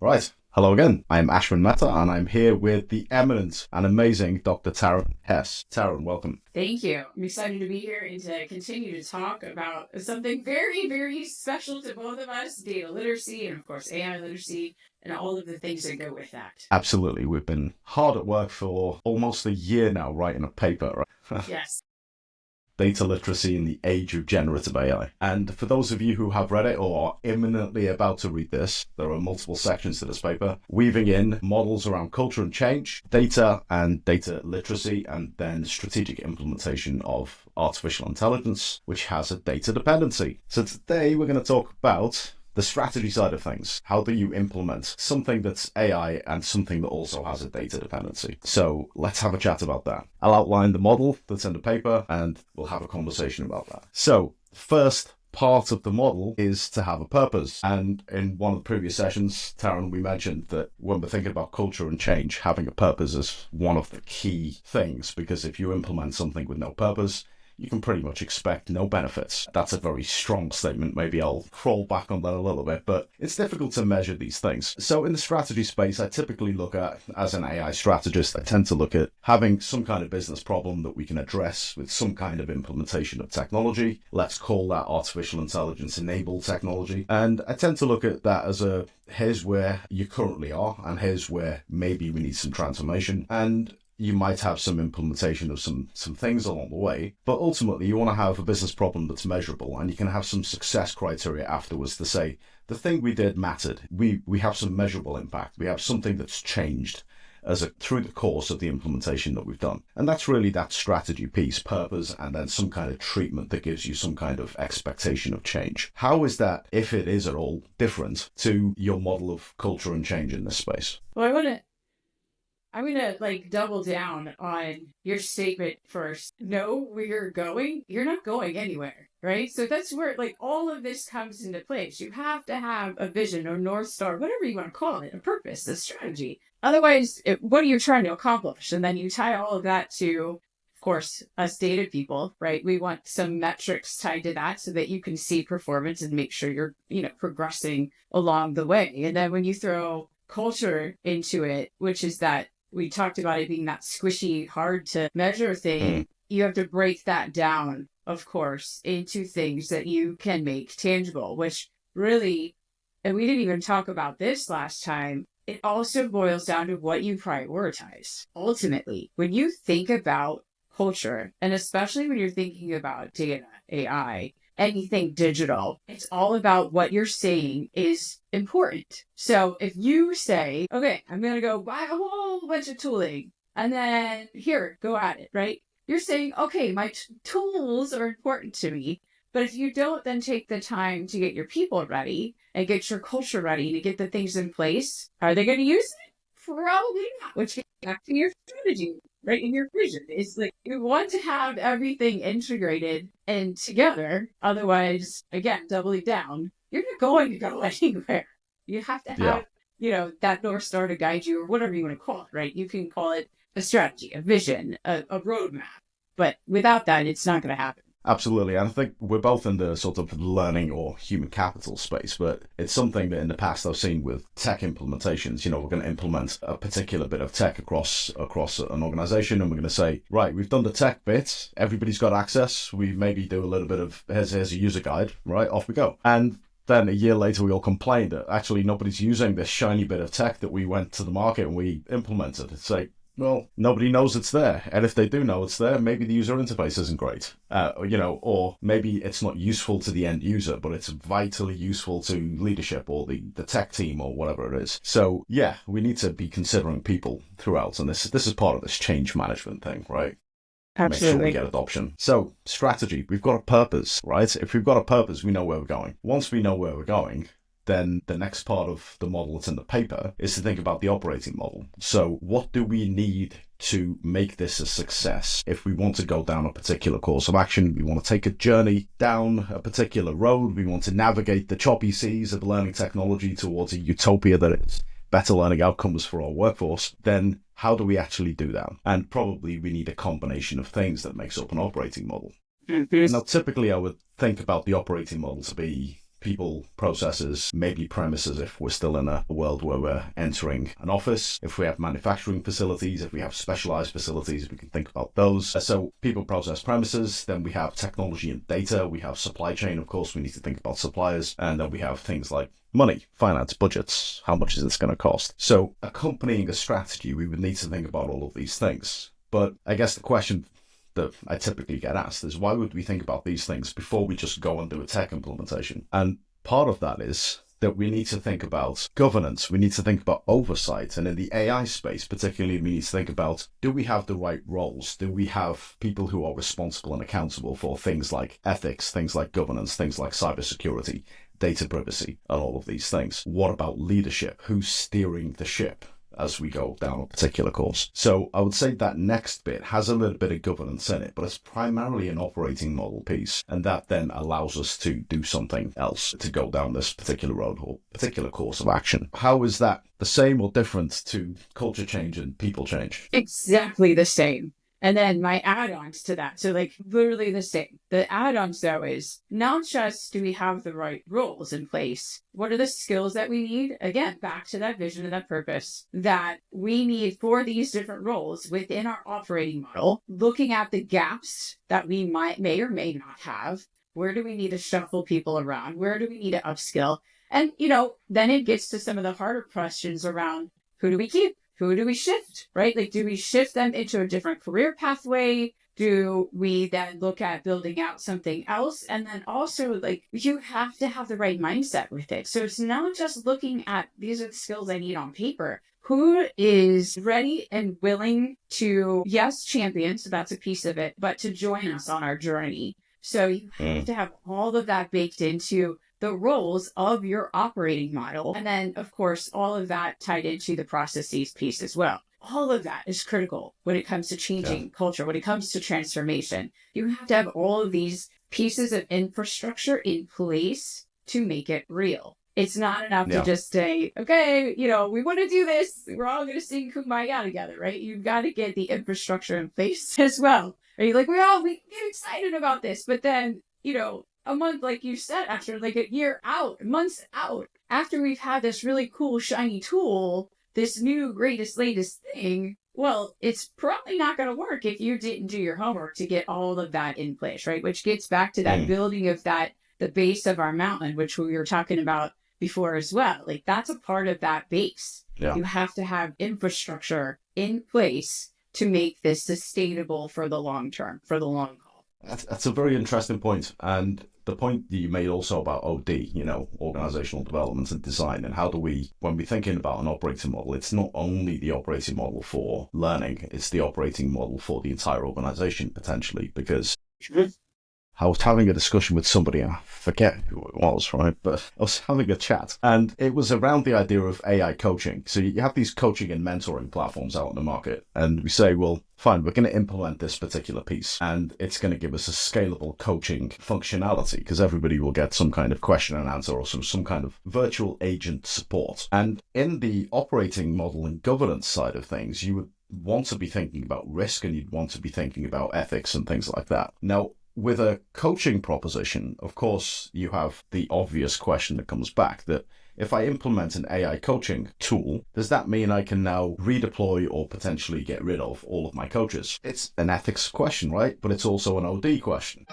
Right. Hello again. I'm Ashwin Mehta, and I'm here with the eminent and amazing Dr. Taryn Hess. Taryn, welcome. Thank you. I'm excited to be here and to continue to talk about something very, very special to both of us, data literacy and, of course, AI literacy and all of the things that go with that. Absolutely. We've been hard at work for almost a year now writing a paper, right? Yes. Data literacy in the age of generative AI. And for those of you who have read it or are imminently about to read this, there are multiple sections to this paper, weaving in models around culture and change, data and data literacy, and then strategic implementation of artificial intelligence, which has a data dependency. So today we're going to talk about the strategy side of things. How do you implement something that's AI and something that also has a data dependency? So let's have a chat about that. I'll outline the model that's in the paper and we'll have a conversation about that. So first part of the model is to have a purpose. And in one of the previous sessions, Taryn, we mentioned that when we're thinking about culture and change, having a purpose is one of the key things, because if you implement something with no purpose, you can pretty much expect no benefits. That's a very strong statement. Maybe I'll crawl back on that a little bit, but it's difficult to measure these things. So in the strategy space, I typically look at, as an AI strategist, I tend to look at having some kind of business problem that we can address with some kind of implementation of technology. Let's call that artificial intelligence enabled technology. And I tend to look at that as here's where you currently are, and here's where maybe we need some transformation. And you might have some implementation of some things along the way, but ultimately you want to have a business problem that's measurable, and you can have some success criteria afterwards to say, the thing we did mattered. We have some measurable impact. We have something that's changed through the course of the implementation that we've done. And that's really that strategy piece, purpose, and then some kind of treatment that gives you some kind of expectation of change. How is that, if it is at all, different to your model of culture and change in this space? Well, I'm going to double down on your statement first. Know where you're going. You're not going anywhere, right? So that's where all of this comes into place. You have to have a vision or North Star, whatever you want to call it, a purpose, a strategy. Otherwise, what are you trying to accomplish? And then you tie all of that to, of course, us data people, right? We want some metrics tied to that so that you can see performance and make sure you're, progressing along the way. And then when you throw culture into it, which is that, we talked about it being that squishy, hard to measure thing. You have to break that down, of course, into things that you can make tangible, which really, and we didn't even talk about this last time, it also boils down to what you prioritize. Ultimately, when you think about culture, and especially when you're thinking about data, AI, anything digital, it's all about what you're saying is important. So if you say, okay, I'm going to go buy a whole bunch of tooling and then here, go at it, right? You're saying, okay, my tools are important to me. But if you don't then take the time to get your people ready and get your culture ready to get the things in place, are they going to use it? Probably not, which gets back to your strategy, right? In your vision. It's you want to have everything integrated and together. Otherwise, again, doubling down, you're not going to go anywhere. You have to have, that North Star to guide you, or whatever you want to call it, right? You can call it a strategy, a vision, a roadmap. But without that, it's not going to happen. Absolutely. And I think we're both in the sort of learning or human capital space, but it's something that in the past I've seen with tech implementations. We're going to implement a particular bit of tech across an organization, and we're going to say, right, we've done the tech bit. Everybody's got access. We maybe do a little bit of, here's a user guide, right? Off we go. And then a year later, we all complained that actually nobody's using this shiny bit of tech that we went to the market and we implemented. It's like, well, nobody knows it's there. And if they do know it's there, maybe the user interface isn't great, or maybe it's not useful to the end user, but it's vitally useful to leadership or the tech team or whatever it is. So yeah, we need to be considering people throughout. And this is part of this change management thing, right? Absolutely. Make sure we get adoption. So strategy, we've got a purpose, right? If we've got a purpose, we know where we're going. Once we know where we're going, then the next part of the model that's in the paper is to think about the operating model. So what do we need to make this a success? If we want to go down a particular course of action, we want to take a journey down a particular road, we want to navigate the choppy seas of learning technology towards a utopia that is better learning outcomes for our workforce, then how do we actually do that? And probably we need a combination of things that makes up an operating model. Now, typically I would think about the operating model to be people, processes, maybe premises if we're still in a world where we're entering an office. If we have manufacturing facilities, if we have specialized facilities, we can think about those. So people, process, premises. Then we have technology and data. We have supply chain, of course. We need to think about suppliers. And then we have things like money, finance, budgets. How much is this going to cost? So accompanying a strategy, we would need to think about all of these things. But I guess the question that I typically get asked is, why would we think about these things before we just go and do a tech implementation? And part of that is that we need to think about governance. We need to think about oversight. And in the AI space, particularly, we need to think about, do we have the right roles? Do we have people who are responsible and accountable for things like ethics, things like governance, things like cybersecurity, data privacy, and all of these things? What about leadership? Who's steering the ship as we go down a particular course? So I would say that next bit has a little bit of governance in it, but it's primarily an operating model piece. And that then allows us to do something else, to go down this particular road or particular course of action. How is that the same or different to culture change and people change? Exactly the same. And then my add-ons to that. So like literally the same. The add-ons though is not just do we have the right roles in place? What are the skills that we need? Again, back to that vision and that purpose that we need for these different roles within our operating model, looking at the gaps that we may or may not have. Where do we need to shuffle people around? Where do we need to upskill? And, then it gets to some of the harder questions around who do we keep? Who do we shift, right? Like, do we shift them into a different career pathway? Do we then look at building out something else? And then also, like, you have to have the right mindset with it. So it's not just looking at these are the skills I need on paper. Who is ready and willing to, yes, champion, so that's a piece of it, but to join us on our journey. So you have to have all of that baked into the roles of your operating model. And then, of course, all of that tied into the processes piece as well. All of that is critical when it comes to changing culture, when it comes to transformation. You have to have all of these pieces of infrastructure in place to make it real. It's not enough to just say, okay, we want to do this. We're all going to sing Kumbaya together, right? You've got to get the infrastructure in place as well. Right? Like, we get excited about this, but then, a month, like you said, after like a year out, months out, after we've had this really cool, shiny tool, this new, greatest, latest thing, well, it's probably not going to work if you didn't do your homework to get all of that in place, right? Which gets back to that building of the base of our mountain, which we were talking about before as well. Like, that's a part of that base. Yeah. You have to have infrastructure in place to make this sustainable for the long term, for the long haul. That's a very interesting point. And the point that you made also about OD, organizational development and design, and how do we, when we're thinking about an operating model, it's not only the operating model for learning, it's the operating model for the entire organization potentially, because I was having a discussion with somebody, I forget who it was, right? But I was having a chat, and it was around the idea of AI coaching. So you have these coaching and mentoring platforms out in the market, and we say, well, fine, we're going to implement this particular piece, and it's going to give us a scalable coaching functionality, because everybody will get some kind of question and answer or some kind of virtual agent support. And in the operating model and governance side of things, you would want to be thinking about risk, and you'd want to be thinking about ethics and things like that. Now, with a coaching proposition, of course, you have the obvious question that comes back that if I implement an AI coaching tool, does that mean I can now redeploy or potentially get rid of all of my coaches? It's an ethics question, right? But it's also an OD question.